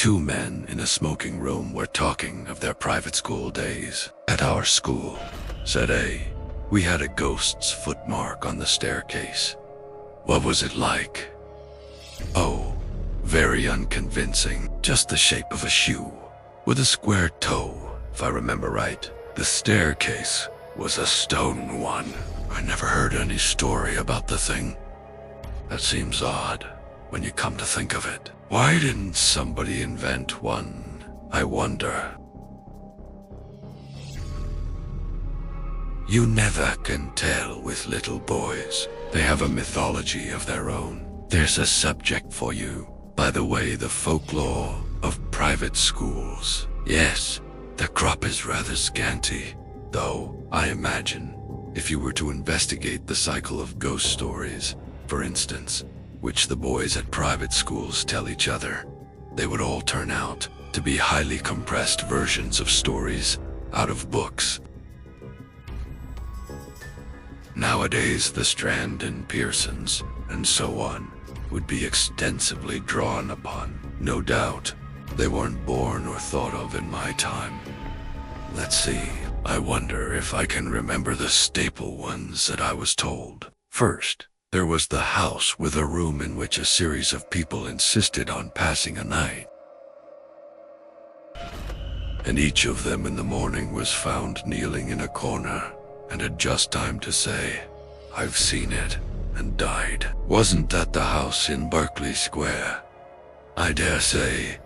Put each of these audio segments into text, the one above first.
Two men in a smoking room were talking of their private school days. "At our school," said A, "we had a ghost's footmark on the staircase." "What was it like?" "Oh, very unconvincing. Just the shape of a shoe, with a square toe, if I remember right. The staircase was a stone one. I never heard any story about the thing. That seems odd, when you come to think of it. Why didn't somebody invent one, I wonder?" You never can tell with little boys. They have a mythology of their own. There's a subject for you. By the way, the folklore of private schools. Yes, the crop is rather scanty, though I imagine if you were to investigate the cycle of ghost stories, for instance, which the boys at private schools tell each other, they would all turn out to be highly compressed versions of stories out of books. Nowadays, the Strand and Pearsons, and so on, would be extensively drawn upon. No doubt, they weren't born or thought of in my time. Let's see, I wonder if I can remember the staple ones that I was told. First, there was the house with a room in which a series of people insisted on passing a night. And each of them in the morning was found kneeling in a corner and had just time to say, "I've seen it," and died. Wasn't that the house in Berkeley Square? I dare say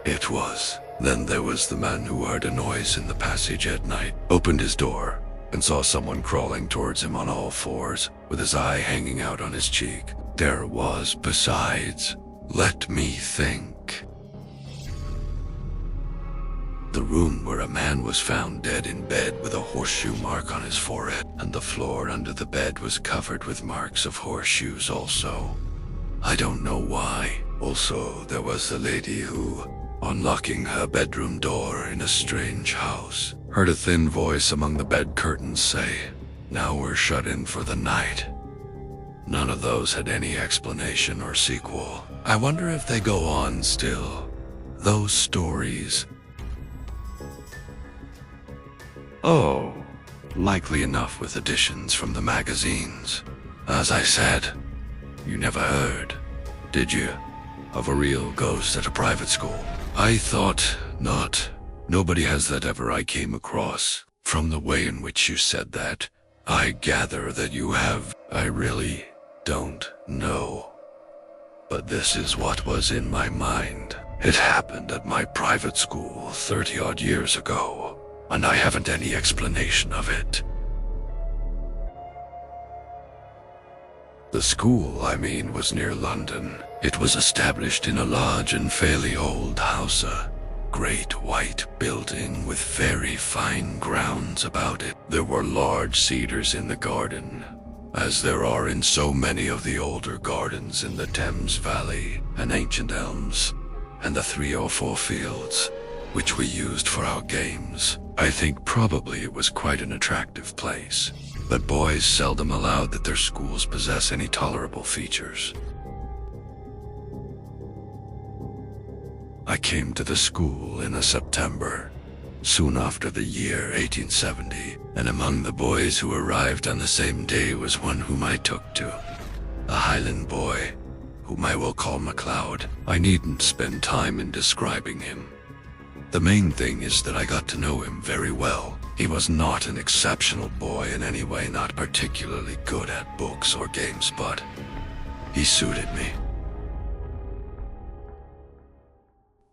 it was. Then there was the man who heard a noise in the passage at night, opened his door, and saw someone crawling towards him on all fours, with his eye hanging out on his cheek. There was, besides, let me think, the room where a man was found dead in bed with a horseshoe mark on his forehead, and the floor under the bed was covered with marks of horseshoes also. I don't know why. Also, there was the lady who, unlocking her bedroom door in a strange house, heard a thin voice among the bed curtains say, "Now we're shut in for the night." None of those had any explanation or sequel. I wonder if they go on still, those stories. Oh, likely enough with additions from the magazines. As I said, you never heard, did you, of a real ghost at a private school? I thought not. Nobody has that ever I came across. From the way in which you said that, I gather that you have. I really don't know. But this is what was in my mind. It happened at my private school 30-odd years ago, and I haven't any explanation of it. The school, I mean, was near London. It was established in a large and fairly old house, a great white building with very fine grounds about it. There were large cedars in the garden, as there are in so many of the older gardens in the Thames Valley, and ancient elms, and the 3 or 4 fields, which we used for our games. I think probably it was quite an attractive place, but boys seldom allowed that their schools possess any tolerable features. I came to the school in September, soon after the year 1870, and among the boys who arrived on the same day was one whom I took to, a Highland boy, whom I will call MacLeod. I needn't spend time in describing him. The main thing is that I got to know him very well. He was not an exceptional boy in any way, not particularly good at books or games, but he suited me.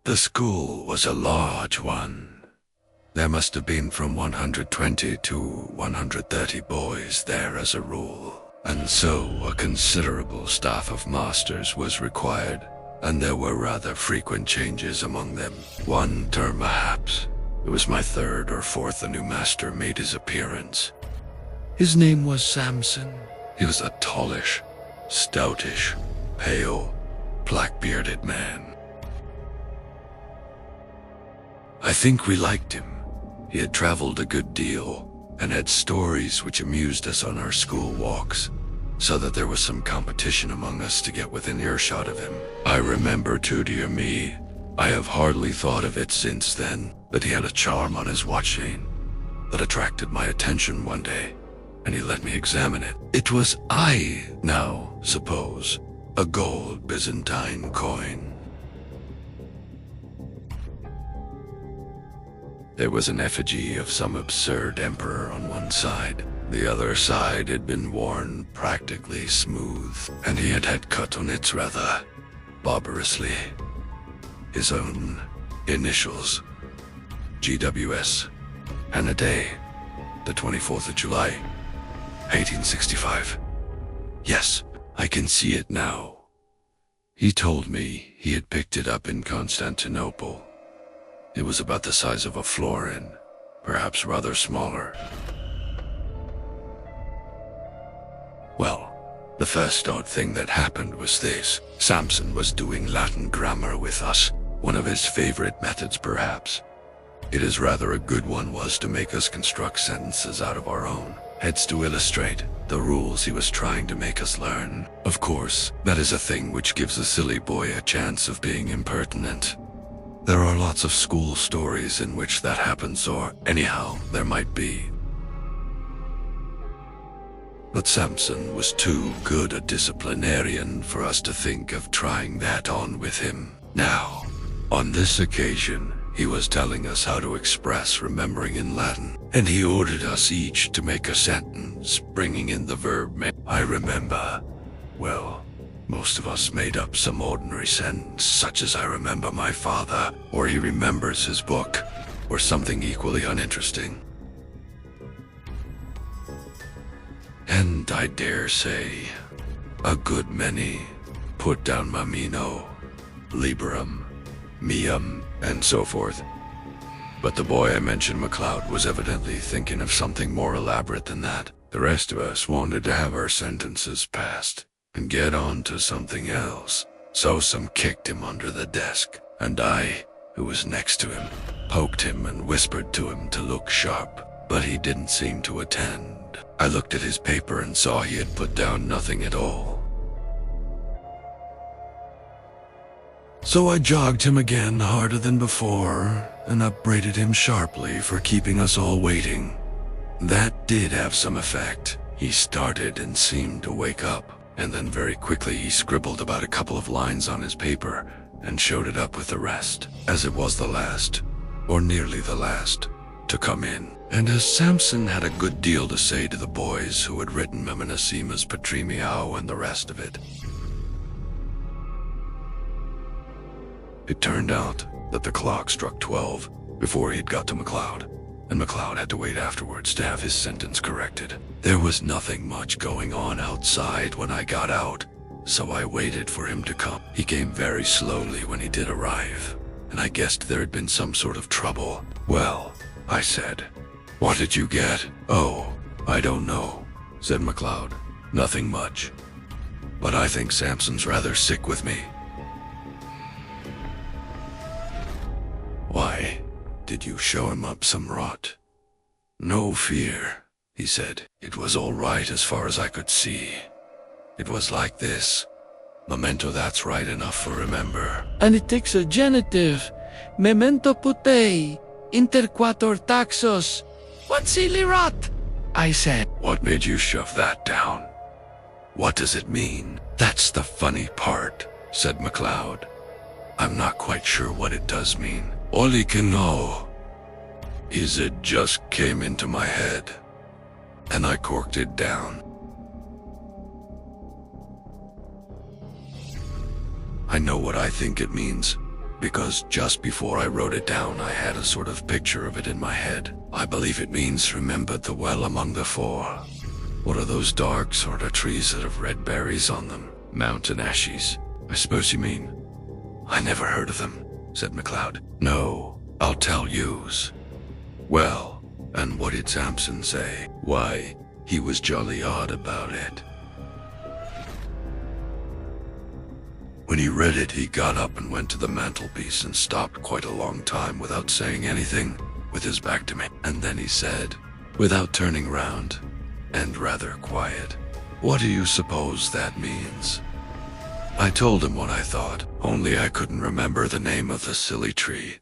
The school was a large one. There must have been from 120 to 130 boys there as a rule, and so a considerable staff of masters was required, and there were rather frequent changes among them. One term perhaps, it was my 3rd or 4th a new master made his appearance. His name was Samson. He was a tallish, stoutish, pale, black-bearded man. I think we liked him. He had traveled a good deal and had stories which amused us on our school walks, so that there was some competition among us to get within earshot of him. I remember, too, dear me, I have hardly thought of it since then, that he had a charm on his watch chain that attracted my attention one day, and he let me examine it. It was, I now suppose, a gold Byzantine coin. There was an effigy of some absurd emperor on one side. The other side had been worn practically smooth, and he had had cut on it rather barbarously his own initials, GWS, and a day, the 24th of July, 1865. Yes, I can see it now. He told me he had picked it up in Constantinople. It was about the size of a florin, perhaps rather smaller. Well, the first odd thing that happened was this. Samson was doing Latin grammar with us, one of his favorite methods perhaps. It is rather a good one was to make us construct sentences out of our own heads to illustrate the rules he was trying to make us learn. Of course, that is a thing which gives a silly boy a chance of being impertinent. There are lots of school stories in which that happens, or anyhow, there might be. But Samson was too good a disciplinarian for us to think of trying that on with him. Now, on this occasion, he was telling us how to express remembering in Latin, and he ordered us each to make a sentence, bringing in the verb I remember. Well, most of us made up some ordinary sentence, such as I remember my father, or he remembers his book, or something equally uninteresting. And I dare say, a good many put down mamino, liberum, meum, and so forth. But the boy I mentioned, MacLeod, was evidently thinking of something more elaborate than that. The rest of us wanted to have our sentences passed and get on to something else. So some kicked him under the desk, and I, who was next to him, poked him and whispered to him to look sharp, but he didn't seem to attend. I looked at his paper and saw he had put down nothing at all. So I jogged him again harder than before and upbraided him sharply for keeping us all waiting. That did have some effect. He started and seemed to wake up, and then very quickly he scribbled about a couple of lines on his paper and showed it up with the rest, as it was the last, or nearly the last, to come in. And as Samson had a good deal to say to the boys who had written Memonesima's Patrimiao and the rest of it, it turned out that the clock struck 12 before he'd got to MacLeod, and MacLeod had to wait afterwards to have his sentence corrected. There was nothing much going on outside when I got out, so I waited for him to come. He came very slowly when he did arrive, and I guessed there had been some sort of trouble. Well, I said, "What did you get?" "Oh, I don't know," said MacLeod. "Nothing much. But I think Samson's rather sick with me." "Why, did you show him up some rot?" "No fear," he said. "It was all right as far as I could see. It was like this. Memento, that's right enough for remember. And it takes a genitive. Memento putei, inter quator taxos. What silly rot?" I said. "What made you shove that down? What does it mean?" "That's the funny part," said MacLeod. "I'm not quite sure what it does mean. All he can know is it just came into my head, and I corked it down. I know what I think it means, because just before I wrote it down, I had a sort of picture of it in my head. I believe it means remembered the well among the four. What are those dark sort of trees that have red berries on them? Mountain ashes, I suppose you mean." "I never heard of them," said MacLeod. "No, I'll tell yous." "Well, and what did Samson say?" "Why, he was jolly odd about it. When he read it, he got up and went to the mantelpiece and stopped quite a long time without saying anything, with his back to me. And then he said, without turning round, and rather quiet, "What do you suppose that means?" I told him what I thought, only I couldn't remember the name of the silly tree.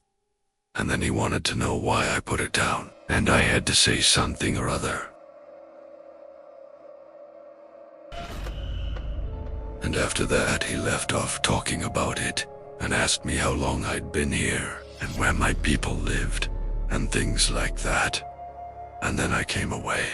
And then he wanted to know why I put it down, and I had to say something or other. And after that, he left off talking about it, and asked me how long I'd been here, and where my people lived, and things like that. And then I came away.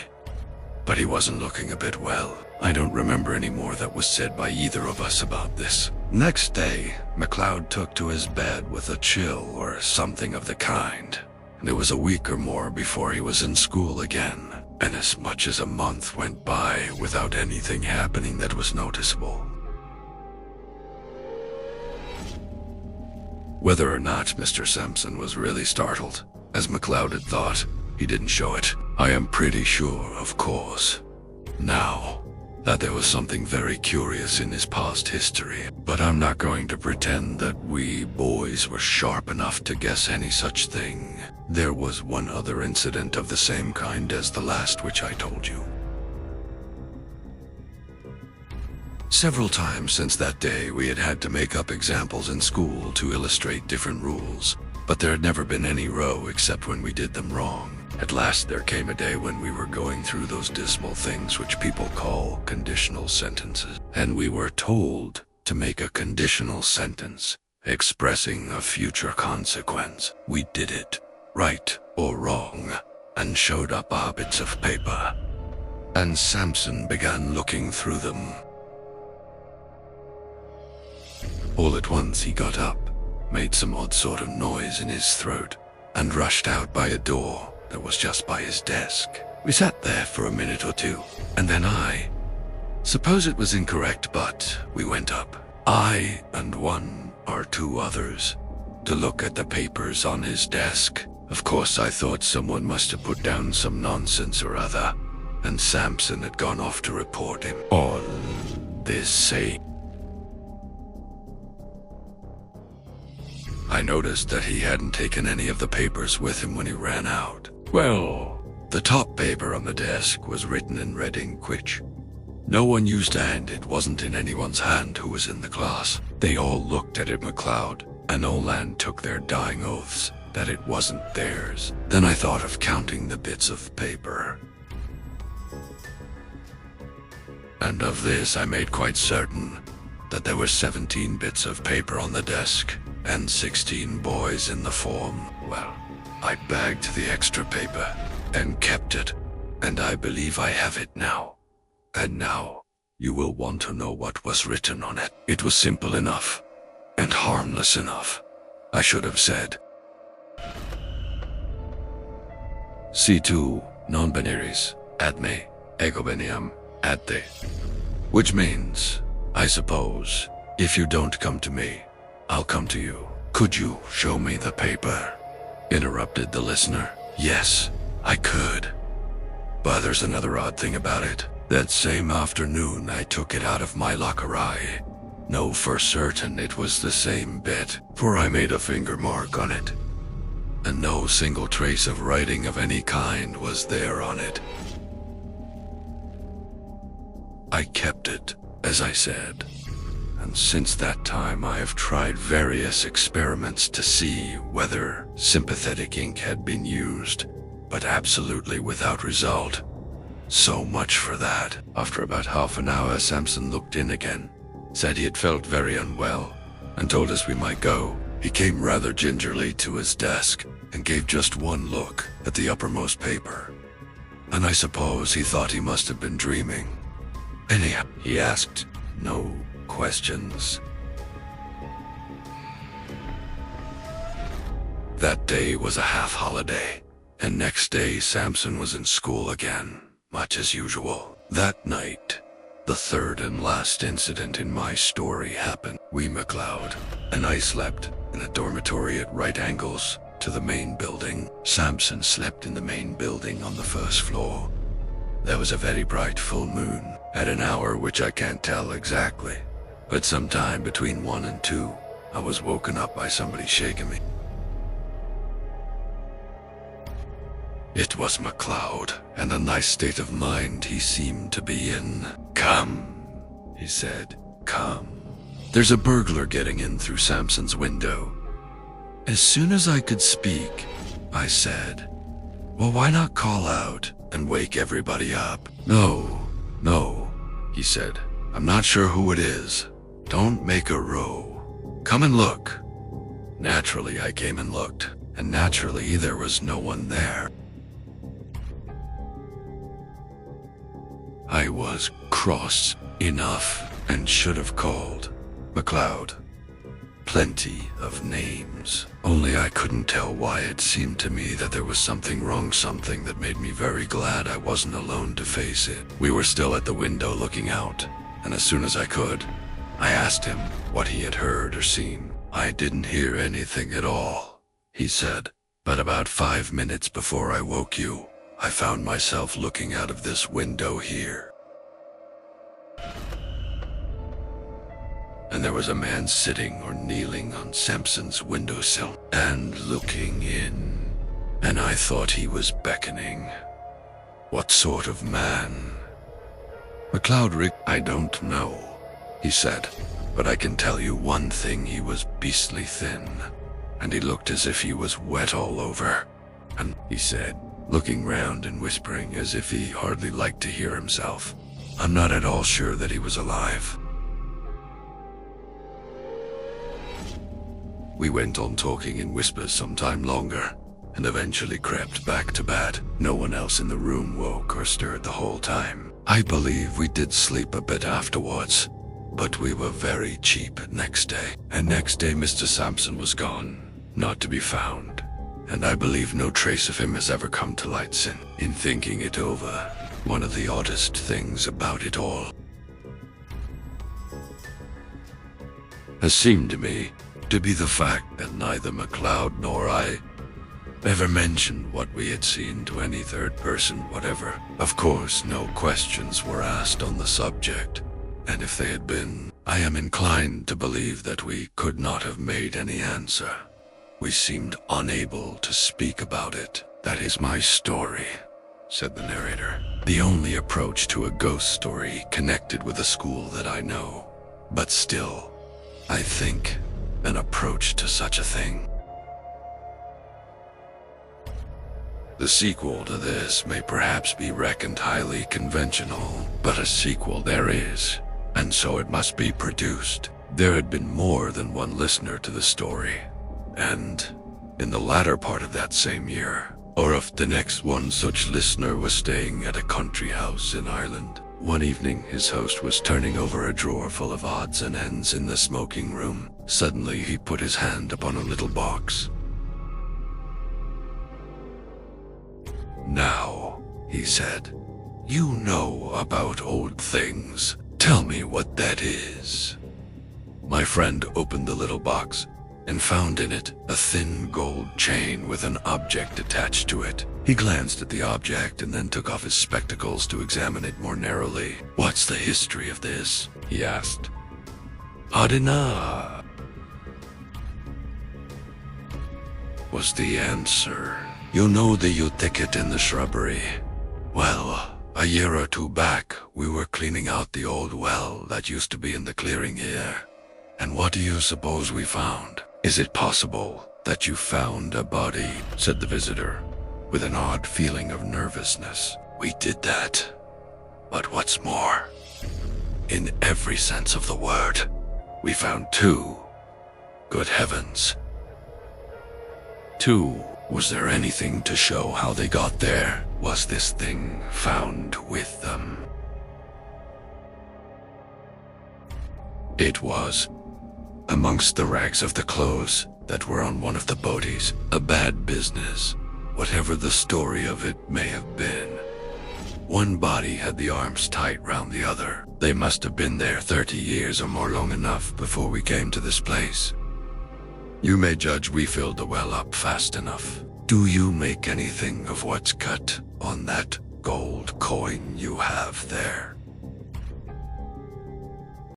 But he wasn't looking a bit well. I don't remember any more that was said by either of us about this. Next day, McLeod took to his bed with a chill or something of the kind, and it was a week or more before he was in school again, and as much as a month went by without anything happening that was noticeable. Whether or not Mr. Sampson was really startled, as McLeod had thought, he didn't show it. I am pretty sure, of course, now, that there was something very curious in his past history, but I'm not going to pretend that we boys were sharp enough to guess any such thing. There was one other incident of the same kind as the last which I told you. Several times since that day, we had to make up examples in school to illustrate different rules, but there had never been any row except when we did them wrong. At last there came a day when we were going through those dismal things which people call conditional sentences, and we were told to make a conditional sentence expressing a future consequence. We did it, right or wrong, and showed up our bits of paper. And Samson began looking through them. All at once he got up, made some odd sort of noise in his throat, and rushed out by a door that was just by his desk. We sat there for a minute or two, and then I suppose it was incorrect, but we went up, I and one or two others, to look at the papers on his desk. Of course, I thought someone must have put down some nonsense or other, and Samson had gone off to report him. All this saying, I noticed that he hadn't taken any of the papers with him when he ran out. Well, the top paper on the desk was written in red ink, which no one used to hand. It wasn't in anyone's hand who was in the class. They all looked at it, McLeod, and Olan took their dying oaths that it wasn't theirs. Then I thought of counting the bits of paper. And of this I made quite certain that there were 17 bits of paper on the desk, and 16 boys in the form. Well, I bagged the extra paper and kept it, and I believe I have it now. And now, you will want to know what was written on it. It was simple enough, and harmless enough. I should have said, C2 non-binaries, adme, egobeniam, adte. Which means, I suppose, if you don't come to me, I'll come to you. Could you show me the paper? Interrupted the listener. Yes, I could. But there's another odd thing about it. That same afternoon, I took it out of my locker. I know for certain it was the same bit, for I made a finger mark on it, and no single trace of writing of any kind was there on it. I kept it, as I said, and since that time I have tried various experiments to see whether sympathetic ink had been used, but absolutely without result. So much for that. After about half an hour, Samson looked in again, said he had felt very unwell, and told us we might go. He came rather gingerly to his desk and gave just one look at the uppermost paper, and I suppose he thought he must have been dreaming. Anyhow, he asked no questions. That day was a half-holiday, and next day Samson was in school again, much as usual. That night, the third and last incident in my story happened. We, McLeod, and I slept in a dormitory at right angles to the main building. Samson slept in the main building on the first floor. There was a very bright full moon at an hour which I can't tell exactly, but sometime between 1 and 2, I was woken up by somebody shaking me. It was McLeod, and a nice state of mind he seemed to be in. Come, he said, come. There's a burglar getting in through Samson's window. As soon as I could speak, I said, well, why not call out and wake everybody up? No, he said. I'm not sure who it is. Don't make a row. Come and look. Naturally, I came and looked, and naturally, there was no one there. I was cross enough and should have called McLeod. Plenty of names. Only I couldn't tell why. It seemed to me that there was something wrong, something that made me very glad I wasn't alone to face it. We were still at the window looking out, and as soon as I could, I asked him what he had heard or seen. I didn't hear anything at all, he said, but about 5 minutes before I woke you, I found myself looking out of this window here. And there was a man sitting or kneeling on Samson's windowsill and looking in. And I thought he was beckoning. What sort of man? McLeod Rick, I don't know, he said, but I can tell you one thing, he was beastly thin, and he looked as if he was wet all over. And he said, looking round and whispering as if he hardly liked to hear himself, I'm not at all sure that he was alive. We went on talking in whispers some time longer, and eventually crept back to bed. No one else in the room woke or stirred the whole time. I believe we did sleep a bit afterwards, but we were very cheap next day. And next day Mr. Samson was gone, not to be found. And I believe no trace of him has ever come to light since. In thinking it over, one of the oddest things about it all has seemed to me to be the fact that neither McLeod nor I ever mentioned what we had seen to any third person whatever. Of course, no questions were asked on the subject, and if they had been, I am inclined to believe that we could not have made any answer. We seemed unable to speak about it. That is my story, said the narrator. The only approach to a ghost story connected with a school that I know. But still, I think an approach to such a thing. The sequel to this may perhaps be reckoned highly conventional, but a sequel there is, and so it must be produced. There had been more than one listener to the story, and in the latter part of that same year, or if the next one such listener was staying at a country house in Ireland. One evening, his host was turning over a drawer full of odds and ends in the smoking room. Suddenly, he put his hand upon a little box. Now, he said, you know about old things. Tell me what that is. My friend opened the little box and found in it a thin gold chain with an object attached to it. He glanced at the object and then took off his spectacles to examine it more narrowly. What's the history of this? He asked. Adina, was the answer. You know the yew thicket in the shrubbery? Well, a year or two back, we were cleaning out the old well that used to be in the clearing here. And what do you suppose we found? Is it possible that you found a body? Said the visitor, with an odd feeling of nervousness. We did that. But what's more, in every sense of the word, we found two. Good heavens. Two. Was there anything to show how they got there? Was this thing found with them? It was. Amongst the rags of the clothes that were on one of the boaties. A bad business, whatever the story of it may have been. One body had the arms tight round the other. They must have been there 30 years or more, long enough before we came to this place. You may judge we filled the well up fast enough. Do you make anything of what's cut on that gold coin you have there?